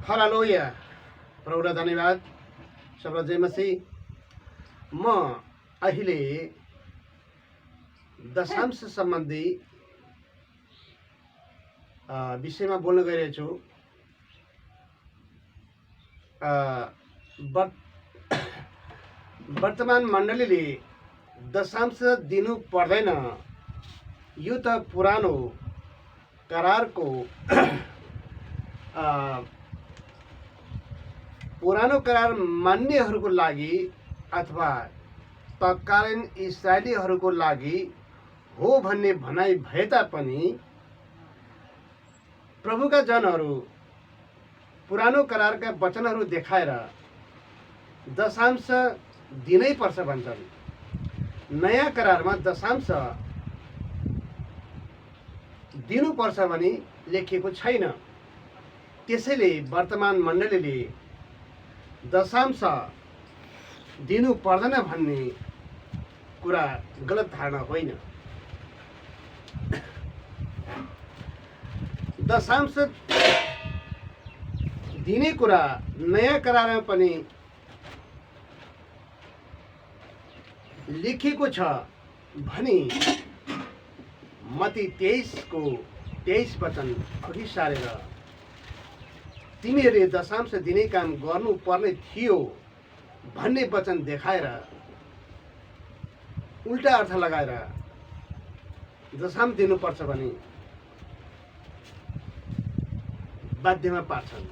हालेलुया। प्रभुलाई धन्यवाद। सबैलाई जय मसीह। म अहिले दशांश सम्बन्धी विषयमा बोल्न गइरहेको छु। वर्तमान मण्डलीले दशांश दिनु पर्दैन, यो त पुरानो करारको पुरानो करार मान्नेहरूको लागि अथवा तत्कालीन इस्राएलीहरूको लागि हो भन्ने भनाइ भए तापनि प्रभुका जनहरू पुरानो करारका वचनहरू देखाएर दशांश दिनै पर्छ भन्छन्। नयाँ करारमा दशांश दिनुपर्छ भनी लेखिएको छैन। त्यसैले वर्तमान मण्डलीले दशांश दिनु पर्दैन भन्ने कुरा गलत धारणा होइन। दशांश दिने कुरा नयाँ करारमा पनि लेखिएको छ भनी मत्ती 23 वचन अघि सारेर तिमीहरूले दशांश दिने काम गर्नुपर्ने थियो भन्ने वचन देखाएर उल्टा अर्थ लगाएर दशांश दिनुपर्छ भने बाध्यमा पार्छन्।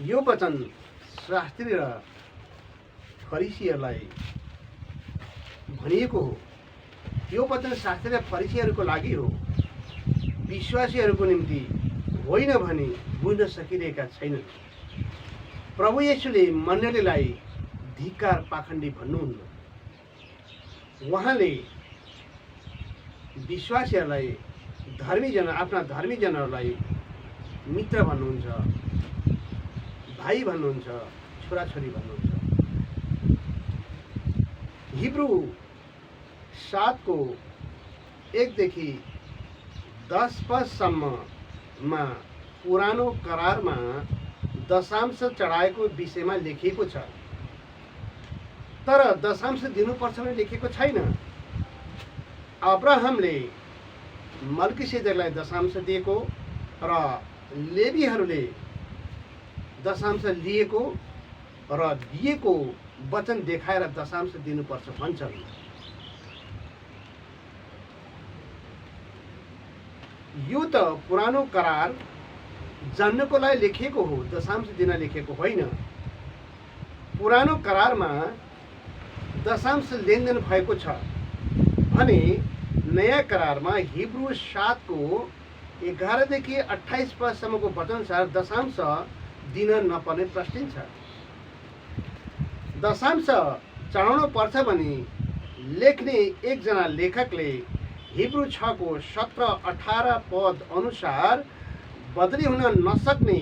यो वचन शास्त्री र फरिसीहरूलाई भनिएको हो। यो वचन शास्त्री र फरिसीहरूको लागि हो, विश्वासीहरूको निम्ति होइन भनी बुझ्न सकिरहेका छैनन्। प्रभु येशूले मण्डलीलाई धिक्कार पाखण्डी भन्नुहुन्न। उहाँले विश्वासीहरूलाई आफ्ना धर्मीजनहरूलाई मित्र भन्नुहुन्छ, भाइ भन्नुहुन्छ, छोराछोरी भन्नुहुन्छ। हिब्रू 7:1 - 10 पदसम्ममा पुरानो करारमा दशांश चढाएको विषयमा लेखिएको छ, तर दशांश दिनुपर्छ भने लेखिएको छैन। अब्राहमले मल्कीसेदेकलाई दशांश दिएको र लेवीहरूले दशांश लिएको र दिएको वचन देखाएर दशांश दिनुपर्छ भन्छन्। यो त पुरानो करार जान्नको लागि लेखिएको हो, दशांश दिन लेखिएको होइन। पुरानो करारमा दशांश लेनदेन भएको छ भने नयाँ करारमा हिब्रू 7:11 - 28 पदसम्मको वचनअनुसार दशांश दिन नपर्ने प्रश्निन्छ। दशांश चढाउनु पर्छ भनी लेख्ने एकजना लेखकले हिब्रू 6:17-18 पद अनुसार बदली हुन नसक्ने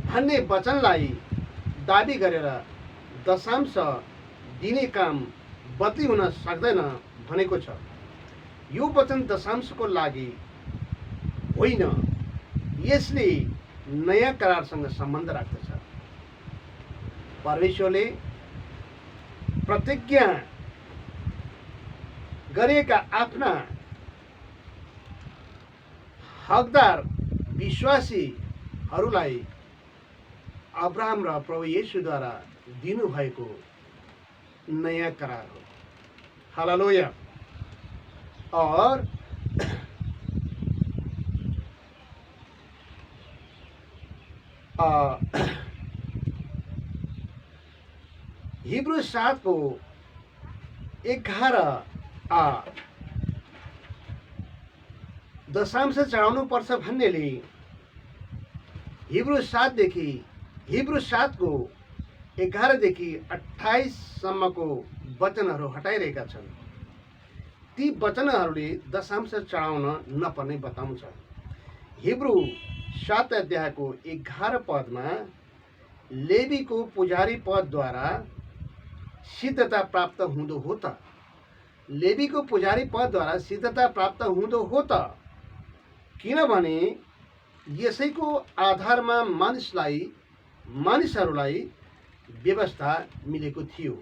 भन्ने वचनलाई दाबी गरेर दशांश दिने काम बदली हुन सक्दैन भनेको छ। यो वचन दशांशको लागि होइन, यसले नयाँ करारसँग सम्बन्ध राख्दछ। परमेश्वरले प्रतिज्ञा गरेका आफ्ना हकदार विश्वासीहरूलाई अब्राहम र प्रभु येशूद्वारा दिनुभएको नयाँ करार हो। हालेलुया। और हिब्रू 7:11 दशांश चढाउनु पर्छ भन्नेले हिब्रू 7:11-28 सम्मको वचनहरू हटाइरहेका छन्। ती वचनहरूले दशांश चढाउन नपर्ने बताउँछ। हिब्रू 7:11 पदमा लेवीको पुजारी पदद्वारा सिद्धता प्राप्त हुँदो हो त। लेवीको पुजारी पदद्वारा सिद्धता प्राप्त हुँदो हो त, किनभने यसैको आधारमा मानिसहरूलाई व्यवस्था मिलेको थियो।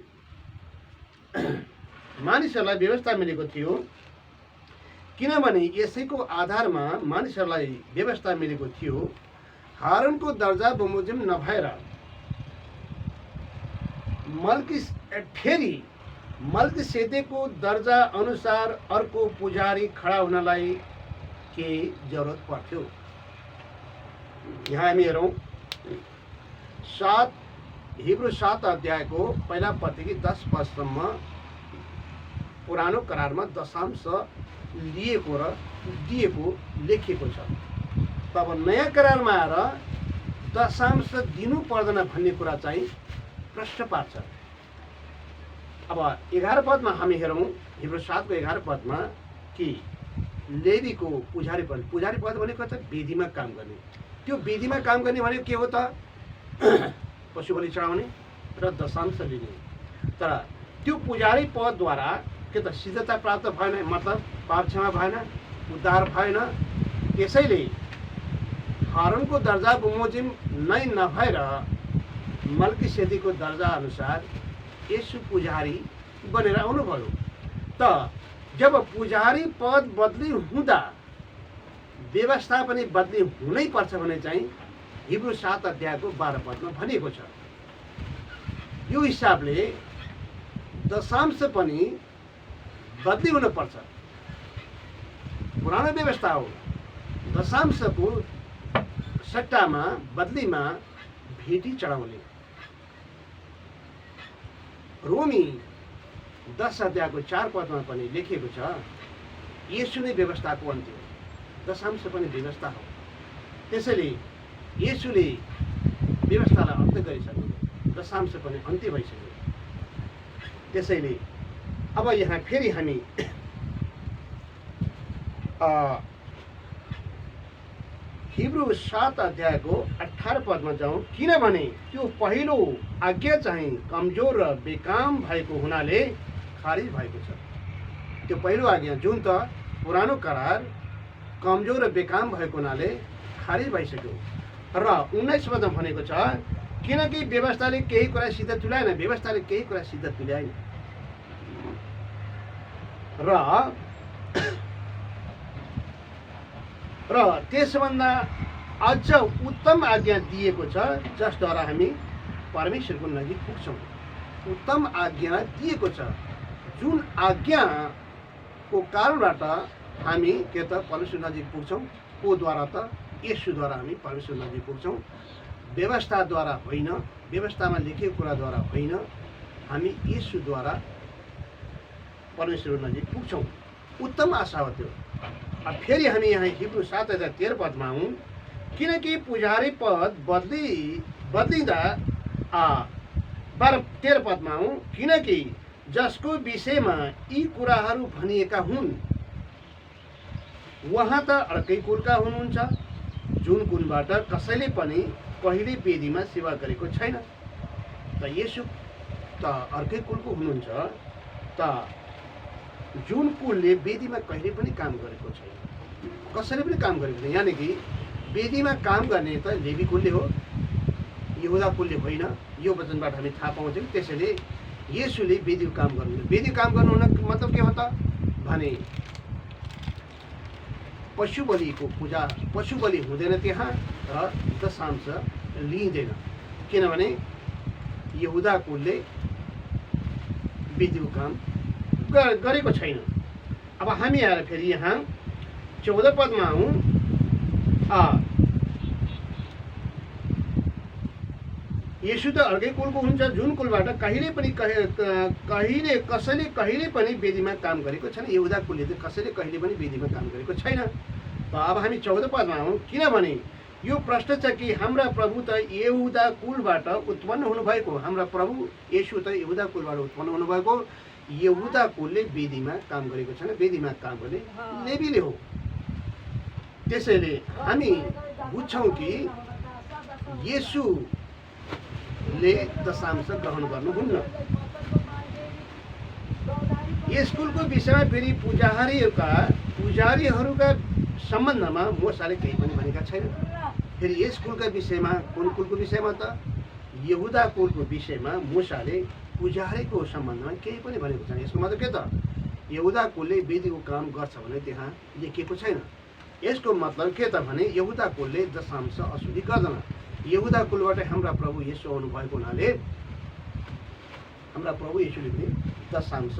मानिसहरूलाई व्यवस्था मिलेको थियो किनभने यसैको आधारमा मानिसहरूलाई व्यवस्था मिलेको थियो। हारुनको दर्जा बमोजिम नभएर फेरि मल्कीसेदेकको दर्जा अनुसार अर्को पुजारी खडा हुनलाई के जरुरत पर्थ्यो। यहाँ हामी हेरौँ हिब्रू 7 अध्यायको पहिला पददेखि 10 पदसम्म पुरानो करारमा दशांश लिएको र दिएको लेखिएको छ। तब नयाँ करारमा आएर दशांश दिनु पर्दैन भन्ने कुरा चाहिँ प्रश्न पार्छ। अब 11 पदमा हामी हेरौँ हिब्रू 7 को 11 पदमा कि लेवीको पुजारी पद भनेको त वेदीमा काम गर्ने। त्यो वेदीमा काम गर्ने भनेको के हो त? पशु बलि चढाउने र दशांश लिने। तर त्यो पुजारी पदद्वारा के त सिद्धता प्राप्त भएन, मतलब पाप क्षमा भएन, उद्धार भएन। त्यसैले हारुनको दर्जा बमोजिम नै नभएर मल्कीसेदेकको दर्जा अनुसार यसु पुजारी बनेर आउनुभयो। त जब पुजारी पद बदली हुँदा व्यवस्था पनि बदली हुनै पर्छ भने चाहिँ हिब्रू 7 अध्यायको 12 पदमा भनिएको छ। यो हिसाबले दशांश पनि बदली हुनुपर्छ। पुरानो व्यवस्था हो, दशांशको सट्टामा बदलीमा भेटी चढाउने। रोमी 10 अध्यायको 4 पदमा पनि लेखिएको छ, यसु नै व्यवस्थाको अन्त्य हो, दशांश पनि व्यवस्था हो। त्यसैले यसुले व्यवस्थालाई अन्त्य गरिसक्यो, दशांश पनि अन्त्य भइसक्यो। त्यसैले अब यहाँ फेरि हामी हिब्रू 7 अध्यायको 18 पदमा जाउँ। किनभने त्यो पहिलो आज्ञा चाहिँ कमजोर र बेकाम भएको हुनाले खारिज भएको छ। त्यो पहिलो आज्ञा जुन त पुरानो करार कमजोर र बेकाम भएको हुनाले खारिज भइसक्यो। र 19 पदमा भनेको छ किनकि व्यवस्थाले केही कुरा सिद्ध तुल्याएन, व्यवस्थाले केही कुरा सिद्ध तुल्याएन। र त्यसभन्दा अझ उत्तम आज्ञा दिएको छ जसद्वारा हामी परमेश्वरको नजिक पुग्छौँ। उत्तम आज्ञा दिएको छ जुन आज्ञाको कारणबाट हामी के त परमेश्वर नजिक पुग्छौँ। को द्वारा त? यसुद्वारा हामी परमेश्वर नजिक पुग्छौँ। व्यवस्थाद्वारा होइन, व्यवस्थामा लेखिएको कुराद्वारा होइन, हामी यसुद्वारा परमेश्वर नजिक पुग्छौँ। उत्तम आशा हो त्यो। अब फेरि हामी यहाँ हिब्रू 7 अध्याय 13 पदमा हौँ। किनकि पुजारी पद बदलिँदा 13 पदमा हौँ। किनकि जसको विषयमा यी कुराहरू भनिएका हुन् उहाँ त अर्कै कुलका हुनुहुन्छ, जुन कुलबाट कसैले पनि कहिले वेदीमा सेवा गरेको छैन। त यसु त अर्कै कुलको हुनुहुन्छ, त जुन कुलले वेदीमा कहिले पनि काम गरेको छैन, कसैले पनि काम गरेको छैन। यानि कि वेदीमा काम गर्ने त लेवी कुलले हो, यहुदा कुलले होइन। यो वचनबाट हामी थाहा पाउँछौँ। त्यसैले यसुले वेदीको काम गर्नु, वेदी काम गर्नु मतलब के हो त भने पशु बलिको पूजा, पशु बलि हुँदैन त्यहाँ र दशांश लिइँदैन। किनभने यहुदा कुलले वेदीको काम गरेको छैन। अब हामी आएर फेरि यहाँ 14 पदमा हौँ। यसु त अर्कै कुलको हुन्छ, जुन कुलबाट कसैले पनि वेदीमा काम गरेको छैन। यहुदा कुलले त कसैले कहिले पनि वेदीमा काम गरेको छैन। त अब हामी 14 पदमा हौँ। किनभने यो प्रश्न छ कि हाम्रा प्रभु त यहुदा कुलबाट उत्पन्न हुनुभएको, हाम्रा प्रभु यसु त यहुदा कुलबाट उत्पन्न हुनुभएको, यहुदा कुलले वेदीमा काम गरेको छैन। वेदीमा काम गर्ने लेवीले हो। त्यसैले हामी बुझ्छौँ कि यसुले दशांश ग्रहण गर्नुहुन्न। यस कुलको विषयमा फेरि पुजारीहरूका सम्बन्धमा मोसाले केही पनि भनेका छैन। फेरि यस कुलका विषयमा, कुन कुलको विषयमा त? यहुदा कुलको विषयमा मोसाले पुजारीको सम्बन्धमा केही पनि भनेको छैन। यसको मतलब के त? यहुदा कुलले वेदीको काम गर्छ भने त्यहाँ लेखिएको छैन। यसको मतलब के त भने यहुदा कुलले दशांश असुली गर्दैन। यहुदा कुलबाट हाम्रा प्रभु येशू आउनुभएको हुनाले हाम्रा प्रभु येशूले पनि दशांश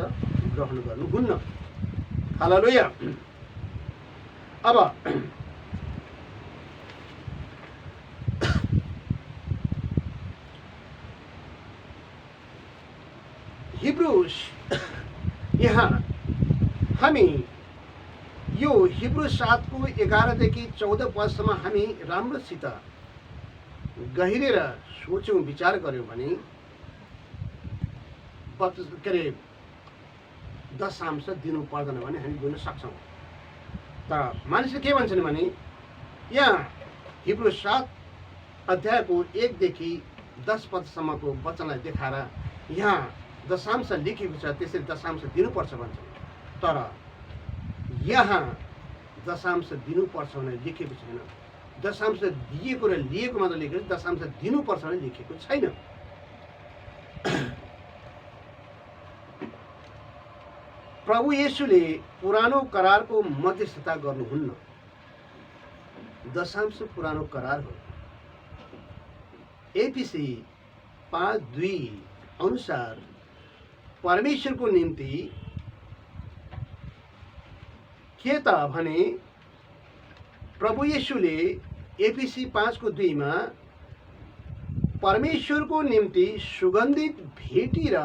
ग्रहण गर्नुहुन्न। हालेलुया। अब हिब्रू यहाँ हामी यो हिब्रू 7 को 11 देखि 14 पदसम्म हामी राम्रोसित गहिरेर सोच्यौँ, विचार गर्यौँ भने के अरे दशांश दिनु पर्दैन भने हामी बुझ्न सक्छौँ। तर मानिसले के भन्छन् भने यहाँ हिब्रू 7 अध्यायको 1 देखि 10 पदसम्मको वचनलाई देखाएर यहाँ दशांश लेखेको छ, त्यसरी दशांश दिनुपर्छ भन्छ। तर यहाँ दशांश दिनुपर्छ भनेर लेखेको छैन। दशांश दिएको र लिएको मात्र लेखेको, दशांश दिनुपर्छ भने लेखेको छैन। प्रभु येशूले पुरानो करारको मध्यस्थता गर्नुहुन्न। दशांश पुरानो करार हो। एफिसी 5:2 अनुसार परमेश्वरको निम्ति के त भने प्रभु येशूले एफिसी 5:2 मा परमेश्वरको निम्ति सुगन्धित भेटी र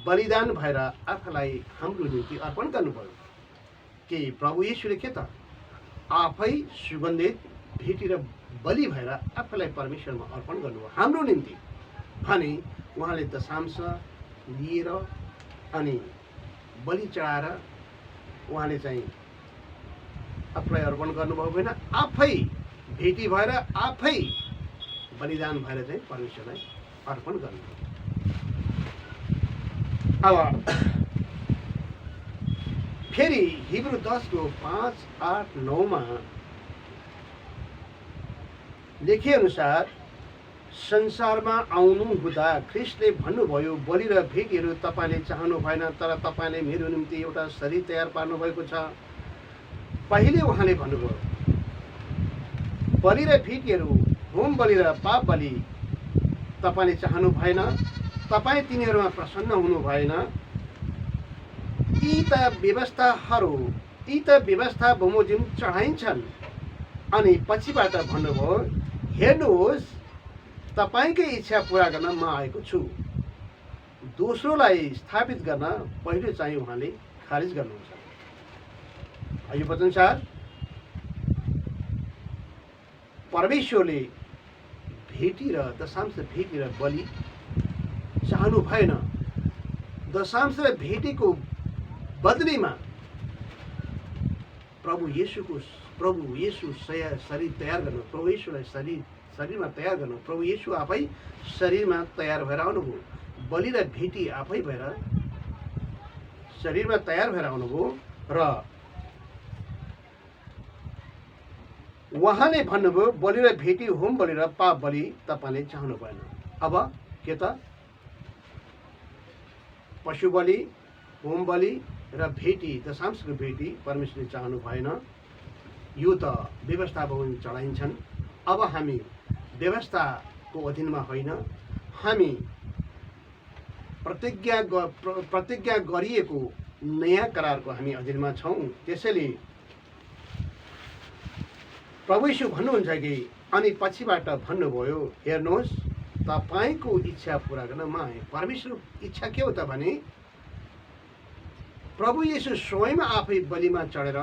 बलिदान भएर आफूलाई हाम्रो निम्ति अर्पण गर्नुभयो। कि प्रभु येशूले के त आफै सुगन्धित भेटी र बलि भएर आफूलाई परमेश्वरमा अर्पण गर्नुभयो हाम्रो निम्ति भने उहाँले दशांश लिएर अनि बलि चढाएर उहाँले चाहिँ आफूलाई अर्पण गर्नुभएको होइन, आफै भेटी भएर आफै बलिदान भएर चाहिँ परमेश्वरलाई अर्पण गर्नुभयो। अब फेरि हिब्रू 10 को 5, 8, 9 मा लेखे अनुसार संसारमा आउनु हुँदा ख्रिस्टले भन्नुभयो, बलि र भेटीहरू तपाईँले चाहनु भएन, तर तपाईँले मेरो निम्ति एउटा शरीर तयार पार्नु भएको छ। पहिले उहाँले भन्नुभयो, बलि र भेटीहरू, होम बलि र पाप बलि तपाईँले चाहनु भएन, तपाईँ तिनीहरूमा प्रसन्न हुनु भएन। यी त व्यवस्था बमोजिम चढाइन्छन्। अनि पछिबाट भन्नुभयो, हेर्नुहोस् तपाईँकै इच्छा पूरा गर्न म आएको छु। दोस्रोलाई स्थापित गर्न पहिलो चाहिँ उहाँले खारिज गर्नुहुन्छ। यो वचनअनुसार परमेश्वरले भेटी र दशांश भेटी र बलि चाहनु भएन। दशांश र भेटीको बदलीमा प्रभु येशू शरीर तयार गर्नु, प्रभु येशूलाई शरीरमा तयार गर्नु। प्रभु येशू आफै शरीरमा तयार भएर आउनुभयो। बलि र भेटी आफै भएर शरीरमा तयार भएर आउनुभयो र उहाँले भन्नुभयो, बलि र भेटी, होम बलि र पाप बलि तपाईँले चाहनु भएन। अब के त पशु बलि, होम बलि र भेटी, दशांशको भेटी परमेश्वरले चाहनु भएन। यो त व्यवस्था बमोजिम चढाइन्छन्। अब हामी व्यवस्थाको अधीनमा होइन, हामी प्रतिज्ञा गरिएको नयाँ करारको हामी अधीनमा छौँ। त्यसैले प्रभु येशू भन्नुहुन्छ कि अनि पछिबाट भन्नुभयो, हेर्नुहोस् तपाईँको इच्छा पूरा गर्न म आएँ। परमेश्वरको इच्छा के हो त भने प्रभु येशू स्वयं आफै बलिमा चढेर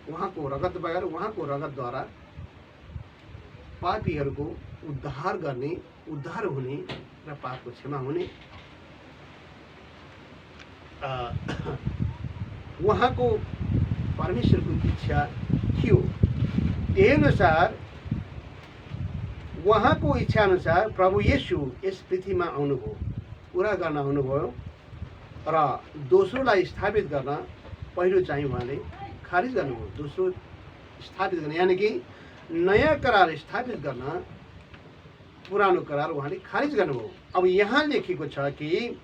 उहाँको रगत बगेर, उहाँको रगतद्वारा पापीहरूको उद्धार गर्ने, उद्धार हुने र पापको क्षमा हुने उहाँको परमेश्वरको इच्छा थियो। त्यही अनुसार उहाँको इच्छा अनुसार प्रभु येशू यस पृथ्वीमा आउनुभयो, पुरा गर्न आउनुभयो र दोस्रोलाई स्थापित गर्न पहिलो चाहिँ उहाँले खारिज गर्नुभयो। दोस्रो स्थापित गर्न, यानि कि नयाँ करार स्थापित गर्न पुरानो करार उहाँले खारिज गर्नुभयो। अब यहाँ लेखेको छ कि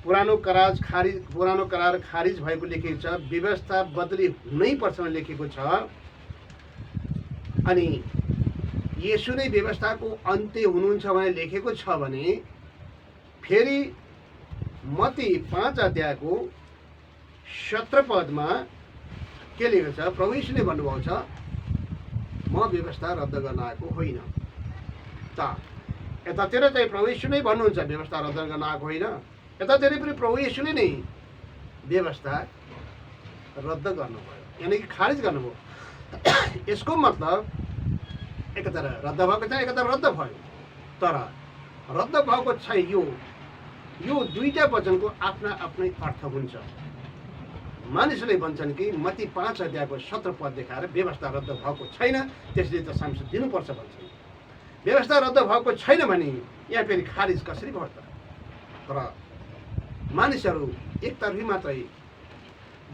पुरानो करार खारिज भएको लेखेको छ, व्यवस्था बदली हुनै पर्छ भनेर लेखेको छ। अनि येशू नै व्यवस्थाको अन्त्य हुनुहुन्छ भनेर लेखेको छ भने फेरि मत्ती 5 अध्यायको 17 पदमा के लेखेको छ? प्रभु येशूले भन्नुभएको छ, म व्यवस्था रद्द गर्न आएको होइन। त यतातिर चाहिँ प्रभु येशू नै भन्नुहुन्छ व्यवस्था रद्द गर्न आएको होइन, यतातिर पनि प्रभु येशूले नै व्यवस्था रद्द गर्नुभयो, यानि कि खारिज गर्नुभयो। यसको मतलब एकतर रद्द भएको छ, एकतर रद्द भयो। तर रद्द भएको छ यो दुईटा वचनको आफ्ना आफ्नै अर्थ हुन्छ। मानिसले भन्छन् कि मत्ती 5 अध्यायको 17 पद देखाएर व्यवस्था रद्द भएको छैन, त्यसले त सांस दिनुपर्छ भन्छन्। व्यवस्था रद्द भएको छैन भने यहाँ फेरि खारिज कसरी भयो त? तर मानिसहरू एकतर्फी मात्रै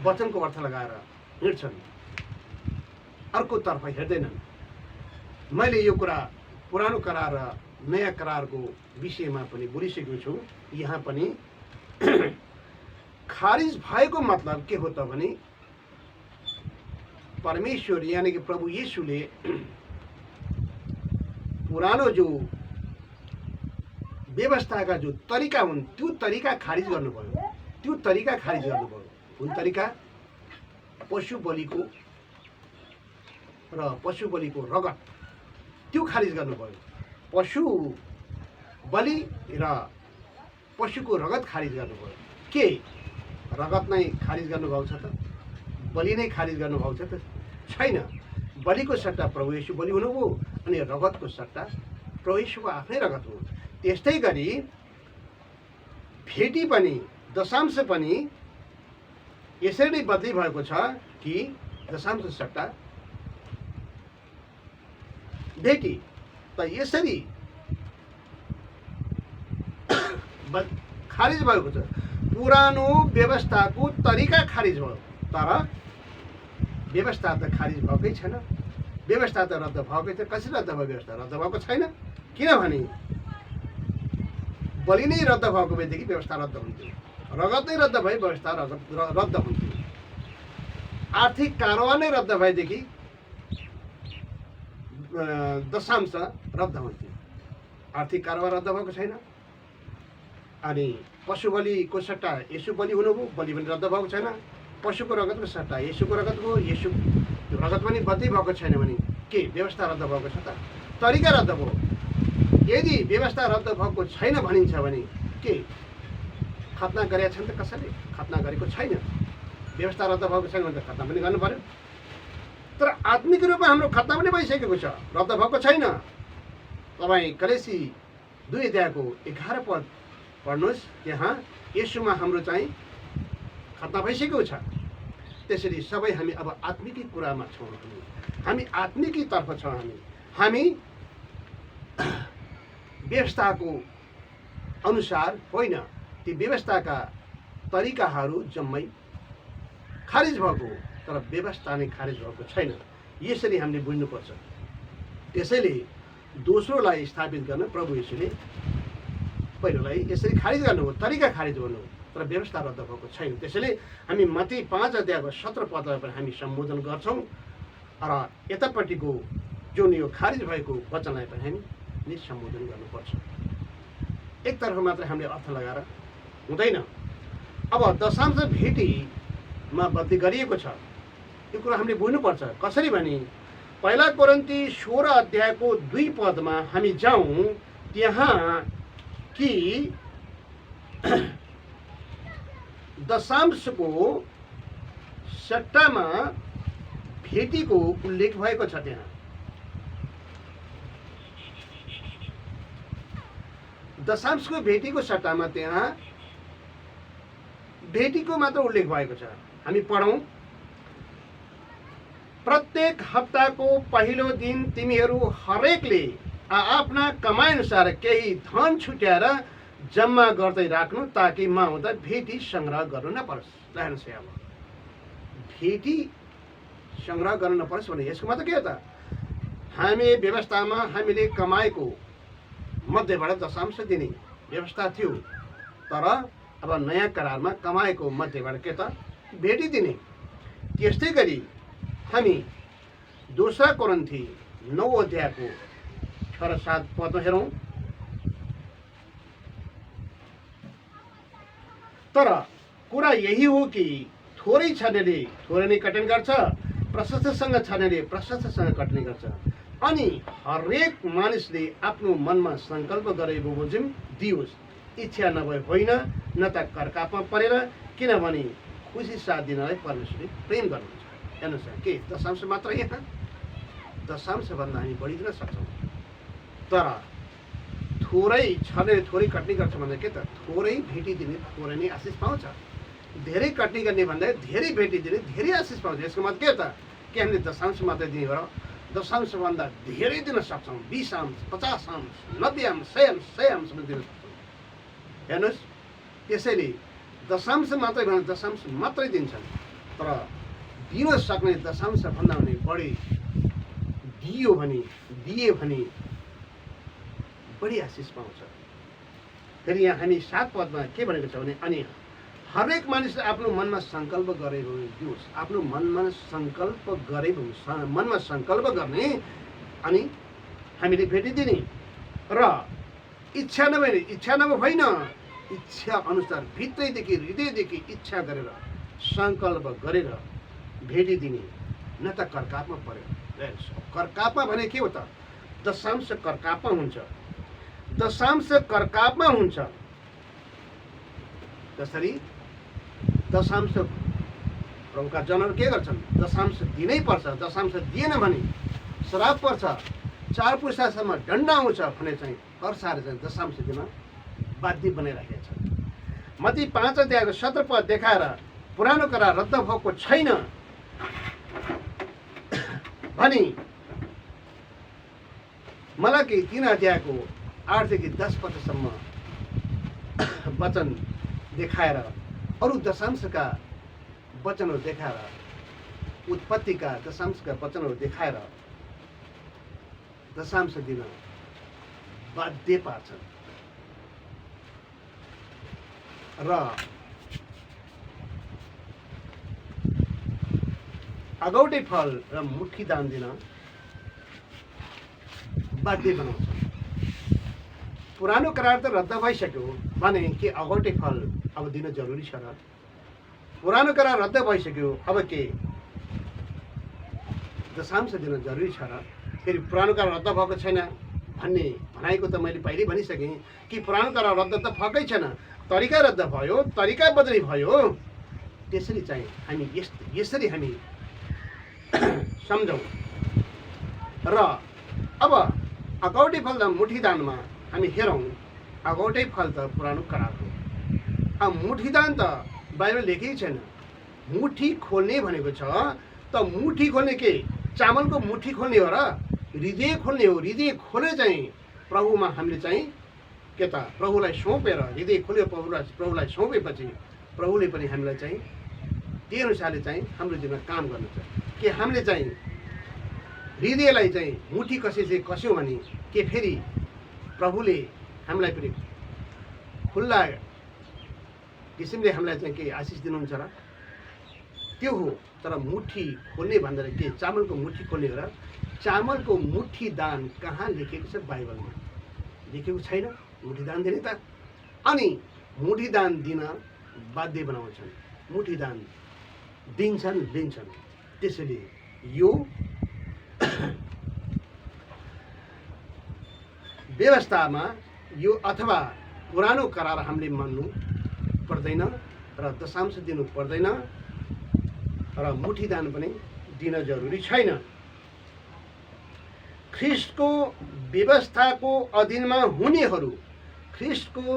वचनको अर्थ लगाएर हिँड्छन्, अर्कोतर्फ हेर्दैनन्। मैले यो कुरा पुरानो करार र नयाँ करारको विषयमा पनि बोलिसकेको छु। यहाँ पनि खारिज भएको मतलब के हो त भने परमेश्वर यानी कि प्रभु येशूले पुरानो जो व्यवस्थाका जो तरिका हुन् त्यो तरिका खारिज गर्नुभयो। त्यो तरिका खारिज गर्नुभयो। कुन तरिका? पशु बलिको रगत, त्यो खारिज गर्नुभयो। पशु बलि र पशुको रगत खारिज गर्नुभयो। के रगत नै खारिज गर्नुभएको छ त? बलि नै खारिज गर्नुभएको छ त? छैन। बलिको सट्टा प्रभु येशू बलि हुनुभयो अनि रगतको सट्टा प्रभु येशूको आफ्नै रगत हो। त्यस्तै गरी भेटी पनि, दशांश पनि यसरी नै बदली भएको छ कि दशांश सट्टा भेटी। त यसरी खारिज भएको छ। पुरानो व्यवस्थाको तरिका खारिज भयो, तर व्यवस्था त खारिज भएकै छैन। व्यवस्था त रद्द भएकै छ। कसरी रद्द भयो? व्यवस्था रद्द भएको छैन। किनभने बलि नै रद्द भएको भएदेखि व्यवस्था रद्द हुन्थ्यो, रगत नै रद्द भए व्यवस्था रद्द हुन्थ्यो, आर्थिक कारोबार नै रद्द भएदेखि दशांश रद्द हुन्थ्यो। आर्थिक कारोबार रद्द भएको छैन। अनि पशु बलिको सट्टा येशू बलि हुनुभयो, बलि पनि रद्द भएको छैन। पशुको रगतको सट्टा येशूको रगत हो, येशू रगत पनि बदली भएको छैन भने के व्यवस्था रद्द भएको छ त? तरिका रद्द भयो। यदि व्यवस्था रद्द भएको छैन भनिन्छ भने के खतना गरेका छन् त? कसैले खतना गरेको छैन। व्यवस्था रद्द भएको छैन भने त खतना पनि गर्नु पर्यो। तर आत्मिक रूपमा हाम्रो खतना पनि भइसकेको छ, रद्द भएको छैन। तपाईँ कलेसी 2 अध्यायको 11 पद पढ्नुहोस्। त्यहाँ येशूमा हाम्रो चाहिँ खतना भइसकेको छ। त्यसरी सबै हामी अब आत्मिकी कुरामा छौँ। हामी आत्मिकी तर्फ छौँ। हामी व्यवस्थाको अनुसार होइन, ती व्यवस्थाका तरिकाहरू जम्मै खारिज भएको, तर व्यवस्था नै खारिज भएको छैन। यसरी हामीले बुझ्नुपर्छ। त्यसैले दोस्रोलाई स्थापित गर्न प्रभु येशूले पहिलोलाई यसरी खारिज गर्नुभयो, तरिका खारिज गर्नुभयो, तर व्यवस्था रद्द भएको छैन। त्यसैले हामी मत्ती 5 अध्यायको 17 पदलाई पनि हामी सम्बोधन गर्छौँ र यतापट्टिको जुन यो खारिज भएको वचनलाई पनि हामी सम्बोधन गर्नुपर्छ। एकतर्फ मात्रै हामीले अर्थ लगाएर हुँदैन। अब दशांश भेटीमा बदली गरिएको छ, यो कुरा हामीले बुझ्नुपर्छ। कसरी भने पहिला कोरिन्थी 16 अध्यायको 2 पदमा हामी जाउँ। त्यहाँ कि दशांशको सट्टामा भेटीको उल्लेख भएको छ। त्यहाँ दशांशको भेटीको सट्टामा त्यहाँ भेटीको मात्र उल्लेख भएको छ। हामी पढौँ। प्रत्येक हप्ताको पहिलो दिन तिमीहरू हरेकले आफ्ना कमाइ अनुसार केही धन छुट्याएर जम्मा गर्दै राख्नु, ताकि म आउँदा भेटी संग्रह गर्नु नपरोस्। हेर्नुहोस्, अब भेटी सङ्ग्रह गर्न नपरोस् भने यसको मतलब के हो त? हामी व्यवस्थामा हामीले कमाएको मध्येबाट दशांश दिने व्यवस्था थियो, तर अब नयाँ करारमा कमाएको मध्येबाट के त भेटिदिने। त्यस्तै गरी हामी दोस्रा कोरिन्थी 9 अध्यायको 6 र 7 पदमा हेरौँ। तर कुरा यही हो कि थोरै छनेले थोरै नै कटनी गर्छ, प्रशस्तसँग छनेले प्रशस्तसँग कटनी गर्छ। अनि हरेक मानिसले आफ्नो मनमा सङ्कल्प गरे बमोजिम दियोस्, इच्छा नभए होइन, न त करकापमा परेर, किनभने खुसी साथ दिनलाई परमेश्वरले प्रेम गर्नुहुन्छ। हेर्नुहोस् के दशांश मात्र, यहाँ दशांशभन्दा हामी बढी दिन सक्छौँ। तर थोरै छले थोरै कटनी गर्छ भन्दा के त थोरै भेटिदिने थोरै नै आशिष पाउँछ, धेरै कटनी गर्ने भन्दा धेरै भेटिदिने धेरै आशिष पाउँछ। यसको मतलब के त कि हामीले दशांश मात्रै दिने हो र दशांशभन्दा धेरै दिन सक्छौँ। 20 अंश, 50 अंश, 90 अंश, 100 अंशमा दिन सक्छौँ। हेर्नुहोस्, त्यसैले दशांश मात्रै भने दशांश मात्रै दिन्छन्, तर दिन सक्ने दशांशभन्दा पनि बढी दिए भने बढी आशिष पाउँछ। फेरि यहाँ हामी 7 पदमा के भनेको छ भने अनि हरेक मानिसले आफ्नो मनमा सङ्कल्प गरे भने दियोस्। आफ्नो मनमा सङ्कल्प गरे भने मनमा सङ्कल्प गर्ने अनि हामीले भेटिदिने, र इच्छा नभए होइन, इच्छा अनुसार भित्रैदेखि हृदयदेखि इच्छा गरेर सङ्कल्प गरेर भेटिदिने, न त करकापमा पर्यो। करकापमा भने के हो त? दशांश करकापमा हुन्छ। दशांश करकापमा हुन्छ। त्यसरी दशांश प्रभुका जनहरू के गर्छन्? दशांश दिनै पर्छ। दशांश दिएन भने श्राप पर्छ, 4 पुस्तासम्म दण्ड आउँछ भने चाहिँ हर्षाले चाहिँ दशांश दिन बाध्य बनाइराखेका छन्। मत्ती 5 अध्यायको 17 पद देखाएर पुरानो करार रद्द भएको छैन भनी मलाकी 3 अध्यायको 8 देखि 10 पदसम्म वचन देखाएर, अरू दशांशका वचनहरू देखाएर, उत्पत्तिका दशांशका वचनहरू देखाएर दशांश दिन बाध्य पार्छन्। र अगौटे फल र मुठी दान दिन बाध्य बनाउँछ। पुरानो करार त रद्द भइसक्यो भने के अगौटे फल अब दिन जरुरी छ र? पुरानो करार रद्द भइसक्यो, अब के दशांश दिन जरुरी छ र? फेरि पुरानो करार रद्द भएको छैन भन्ने भनाइको त मैले पहिले भनिसकेँ कि पुरानो करार रद्द त भएकै छैन, तरिका रद्द भयो, तरिका बदली भयो। त्यसरी चाहिँ हामी यसरी हामी सम्झौँ। र अब अगौटे फल र मुठी दानमा हामी हेरौँ। अगौटे फल त पुरानो करार हो। अब मुठी दान त बाइबल लेखेकै छैन। मुठी खोल्ने भनेको छ त मुठी खोल्ने के चामलको मुठी खोल्ने हो र? हृदय खोल्ने हो। हृदय खोलेर चाहिँ प्रभुमा हामीले चाहिँ के त प्रभुलाई सौंपेर, हृदय खोल्यो प्रभुलाई सौंपेपछि प्रभुले पनि हामीलाई चाहिँ त्यही अनुसारले चाहिँ हाम्रो जीवनमा काम गर्नुहुन्छ। के हामीले चाहिँ हृदयलाई चाहिँ मुठी कसरी कस्यौँ भने के फेरि प्रभुले हामीलाई पनि खुल्ला किसिमले हामीलाई चाहिँ के आशिष दिनुहुन्छ र? त्यो हो। तर मुठी खोल्ने भन्दा के चामलको मुठी खोल्ने हो र? चामलको मुठी दान कहाँ लेखेको छ? बाइबलमा लेखेको छैन मुठी दान दिने त। अनि मुठी दान दिन बाध्य बनाउँछन्, मुठी दान दिन्छन्, लिन्छन्। त्यसैले यो व्यवस्थामा यो अथवा पुरानो करार हामीले मान्नु पर्दैन र दशांश दिनु पर्दैन र मुठी दान पनि दिन जरुरी छैन। ख्रिस्टको व्यवस्थाको अधीनमा हुनेहरू, ख्रिस्टको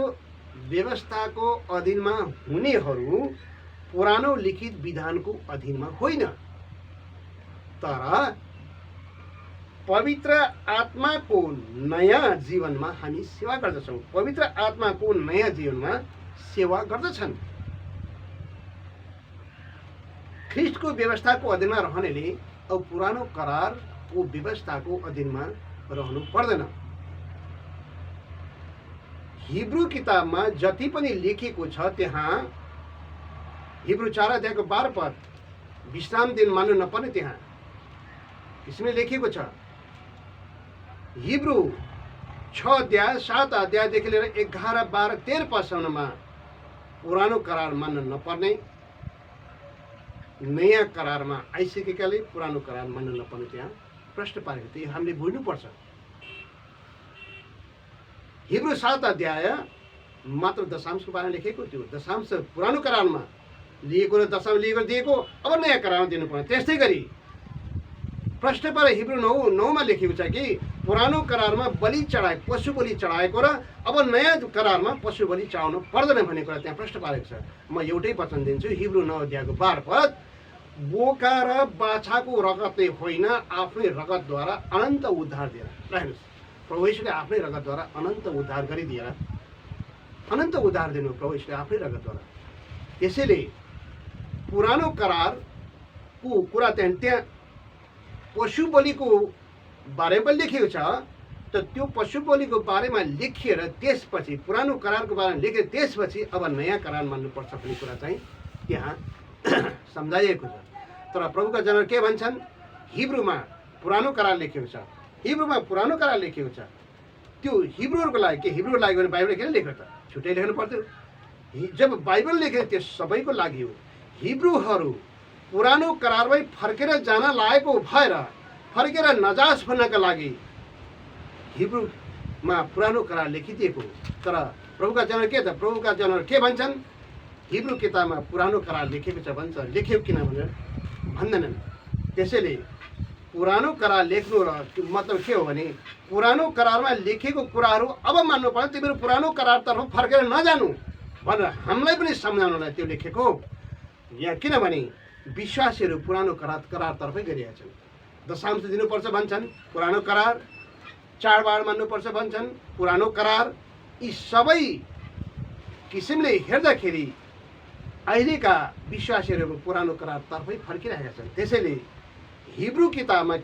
व्यवस्थाको अधीनमा हुनेहरू पुरानो लिखित विधानको अधीनमा होइन, तर पवित्र आत्माको नयाँ जीवनमा हामी सेवा गर्दछौँ। पवित्र आत्माको नयाँ जीवनमा सेवा गर्दछन्। ख्रिस्टको व्यवस्थाको अधीनमा रहनेले अब पुरानो करारको व्यवस्थाको अधीनमा रहनु पर्दैन। हिब्रू किताबमा जति पनि लेखिएको छ त्यहाँ हिब्रू 4 अध्यायको 12 पद विश्राम दिन मान्नु नपर्ने त्यहाँ यसमा लेखिएको छ। हिब्रू 6 अध्याय 7 अध्यायदेखि लिएर 11, 12, 13 पदसम्ममा पुरानो करार मान्न नपर्ने, नयाँ करारमा आइसकेकाले पुरानो करार मान्न नपर्ने त्यहाँ प्रश्न पारेको थियो। हामीले बुझ्नुपर्छ। हिब्रू 7 अध्याय मात्र दशांशको बारेमा लेखेको थियो। दशांश पुरानो करारमा लिएको र दशांश लिएको दिएको, अब नयाँ करारमा दिनुपर्ने। त्यस्तै गरी प्रश्न पर हिब्रू 9 लेखेको छ कि पुरानो करारमा बलि चढाए पशु बलि चढाएको र अब नयाँ करारमा पशु बलि चढाउनु पर्दैन भन्ने कुरा त्यहाँ प्रश्न पारेको छ। म एउटै वचन दिन्छु, हिब्रू 9 अध्यायको 12 पद, बोका र बाछाको रगतले होइन आफ्नै रगतद्वारा अनन्त उद्धार दिएर। हेर्नुहोस्, प्रभु यीशुले आफ्नै रगतद्वारा अनन्त उद्धार गरिदिएर अनन्त उद्धार दिनु प्रभु यीशुले आफ्नै रगतद्वारा। त्यसैले पुरानो करारको कुरा त्यहाँ पशु बलिको बारेमा लेखिएको छ। त त्यो पशु बलिको बारेमा लेखिएर त्यसपछि पुरानो करारको बारेमा लेखेर त्यसपछि अब नयाँ करार मान्नुपर्छ भन्ने कुरा चाहिँ त्यहाँ सम्झाइएको छ। तर प्रभुका जनहरू के भन्छन्? हिब्रूमा पुरानो करार लेखेको छ, हिब्रूमा पुरानो करार लेखेको छ। त्यो हिब्रूहरूको लागि के हिब्रूको लागि भने बाइबल किन लेख्यो त? छुट्टै लेख्नु पर्थ्यो। जब बाइबल लेखे त्यो सबैको लागि हो। हिब्रूहरू पुरानो करारमै फर्केर जान लागेको भएर फर्केर नजास भन्नका लागि हिब्रूमा पुरानो करार लेखिदिएको। तर प्रभुका जनहरू के त? प्रभुका जनहरू के भन्छन्? हिब्रू किताबमा पुरानो करार लेखेको छ भन्छ। लेख्यो किन भनेर भन्दैनन्। त्यसैले पुरानो करार लेख्नु र मतलब के हो भने पुरानो करारमा लेखेको कुराहरू अब मान्नु पर्छ। तिमीहरू पुरानो करारतर्फ फर्केर नजानु भनेर हामीलाई पनि सम्झाउनलाई त्यो लेखेको। यहाँ किनभने विश्वासीहरू पुरानो करारतर्फै गरिरहेका छन्। दशांश दिनुपर्छ भन्छन्, पुरानो करार। चाडबाड मान्नुपर्छ भन्छन्, पुरानो करार। यी सबै किसिमले हेर्दाखेरि अहिलेका विश्वासीहरू पुरानो करारतर्फै फर्किरहेका छन्। त्यसैले हिब्रू किताबमा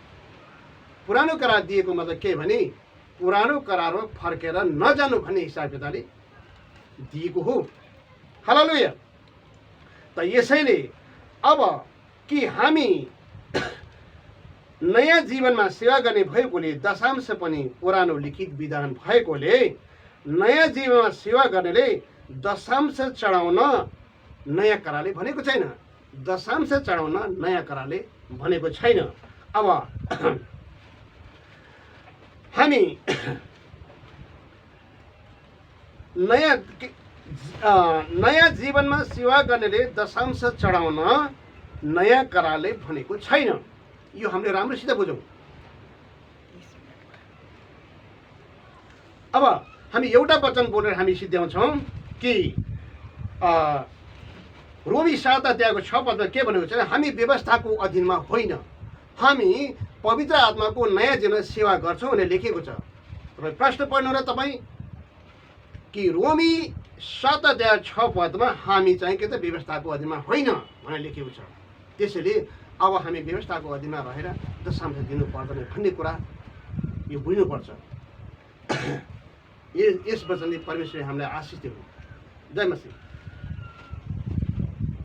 पुरानो करार दिएको मतलब के भने पुरानो करारमा फर्केर नजानु भन्ने हिसाब किताबले दिएको हो। हालेलुया। त यसैले अब कि हामी नयाँ जीवनमा सेवा गर्ने भएकोले दशांश पनि पुरानो लिखित विधान भएकोले नयाँ जीवनमा सेवा गर्नेले दशांश चढाउन नयाँ करारले भनेको छैन। दशांश चढाउन नयाँ करारले भनेको छैन। अब हामी नयाँ जीवनमा सेवा गर्नेले दशांश चढाउन नयाँ करारले भनेको छैन। यो हामीले राम्रोसित बुझौँ। अब हामी एउटा वचन बोलेर हामी सिद्ध्याउँछौँ कि रोमी 7 अध्यायको 6 पदमा के भनेको छ? हामी व्यवस्थाको अधीनमा होइन, हामी पवित्र आत्माको नयाँ जीवन सेवा गर्छौँ भनेर लेखेको छ। तपाईँ प्रश्न पढ्नु र तपाईँ कि रोमी 7 अध्याय 6 पदमा हामी चाहिँ के त व्यवस्थाको अधीनमा होइन भनेर लेखेको छ। त्यसैले अब हामी व्यवस्थाको अधीनमा रहेर दशांश दिनु पर्दैन भन्ने कुरा यो बुझ्नुपर्छ। यस वचनले परमेश्वरले हामीलाई आशिष दिनु। जय मसीह।